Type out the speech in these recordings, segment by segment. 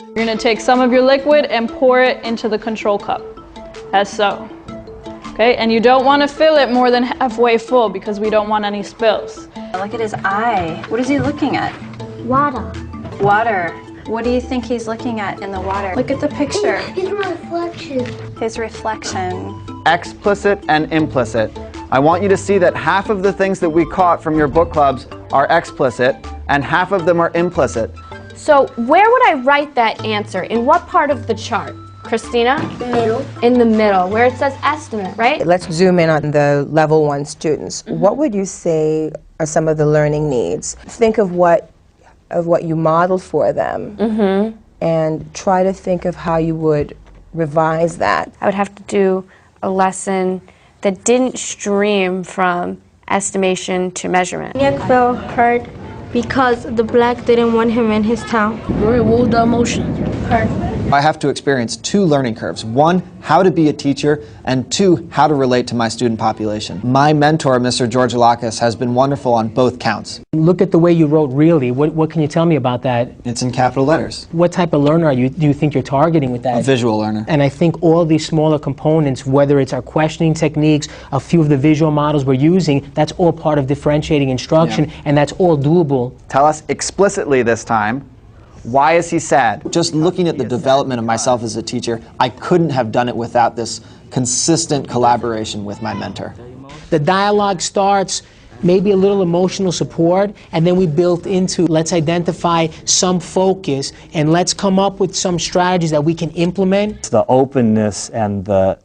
You're going to take some of your liquid and pour it into the control cup, as so. Okay, and you don't want to fill it more than halfway full because we don't want any spills. Look at his eye. What is he looking at? Water. Water. What do you think he's looking at in the water? Look at the picture. His reflection. His reflection. Explicit and implicit. I want you to see that half of the things that we caught from your book clubs are explicit and half of them are implicit. So where would I write that answer? In what part of the chart? Christina? Middle. In the middle, where it says estimate, right? Let's zoom in on the level 1 students. What would you say are some of the learning needs? Think of what you modeled for them and try to think of how you would revise that. I would have to do a lesson that didn't stream from estimation to measurement. Nick felt hurt because the black didn't want him in his town. What was the emotion? Hurt. I have to experience 2 learning curves. 1, how to be a teacher, and 2, how to relate to my student population. My mentor, Mr. Georgilakis, has been wonderful on both counts. Look at the way you wrote really. What can you tell me about that? It's in capital letters. What type of learner do you think you're targeting with that? A visual learner. And I think all these smaller components, whether it's our questioning techniques, a few of the visual models we're using, that's all part of differentiating instruction, and that's all doable. Tell us explicitly this time, why is he sad? Just looking at the development of myself as a teacher, I couldn't have done it without this consistent collaboration with my mentor. The dialogue starts, maybe a little emotional support, and then we built into, let's identify some focus, and let's come up with some strategies that we can implement. It's the openness and the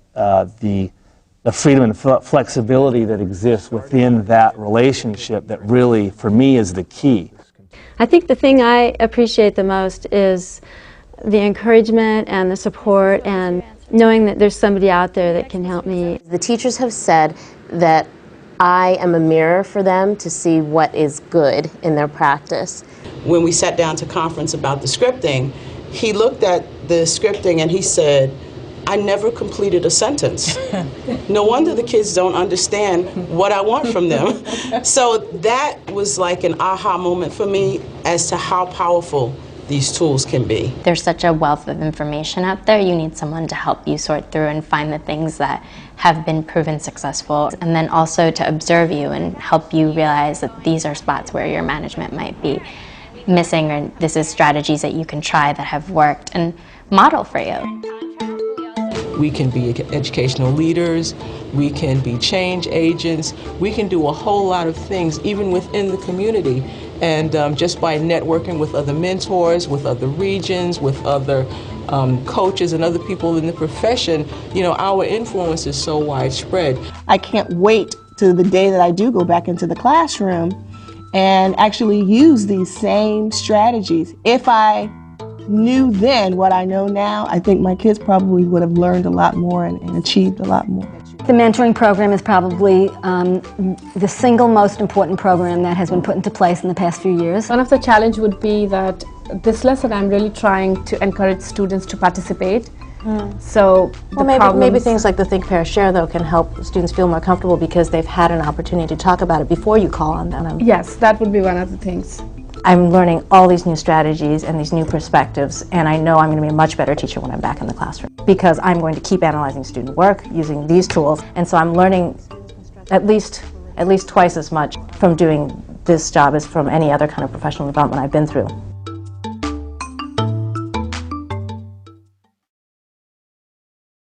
freedom and flexibility that exists within that relationship that really, for me, is the key. I think the thing I appreciate the most is the encouragement and the support and knowing that there's somebody out there that can help me. The teachers have said that I am a mirror for them to see what is good in their practice. When we sat down to conference about the scripting, he looked at the scripting and he said, I never completed a sentence. No wonder the kids don't understand what I want from them. So that was like an aha moment for me as to how powerful these tools can be. There's such a wealth of information out there. You need someone to help you sort through and find the things that have been proven successful, and then also to observe you and help you realize that these are spots where your management might be missing, or this is strategies that you can try that have worked and model for you. We can be educational leaders, we can be change agents, we can do a whole lot of things even within the community. And just by networking with other mentors, with other regions, with other coaches and other people in the profession, you know, our influence is so widespread. I can't wait to the day that I do go back into the classroom and actually use these same strategies. If I knew then what I know now, I think my kids probably would have learned a lot more and achieved a lot more. The mentoring program is probably the single most important program that has been put into place in the past few years. One of the challenges would be that this lesson I'm really trying to encourage students to participate. So maybe things like the Think, Pair, Share though can help students feel more comfortable because they've had an opportunity to talk about it before you call on them. Yes, that would be one of the things. I'm learning all these new strategies and these new perspectives, and I know I'm going to be a much better teacher when I'm back in the classroom because I'm going to keep analyzing student work using these tools, and so I'm learning at least twice as much from doing this job as from any other kind of professional development I've been through.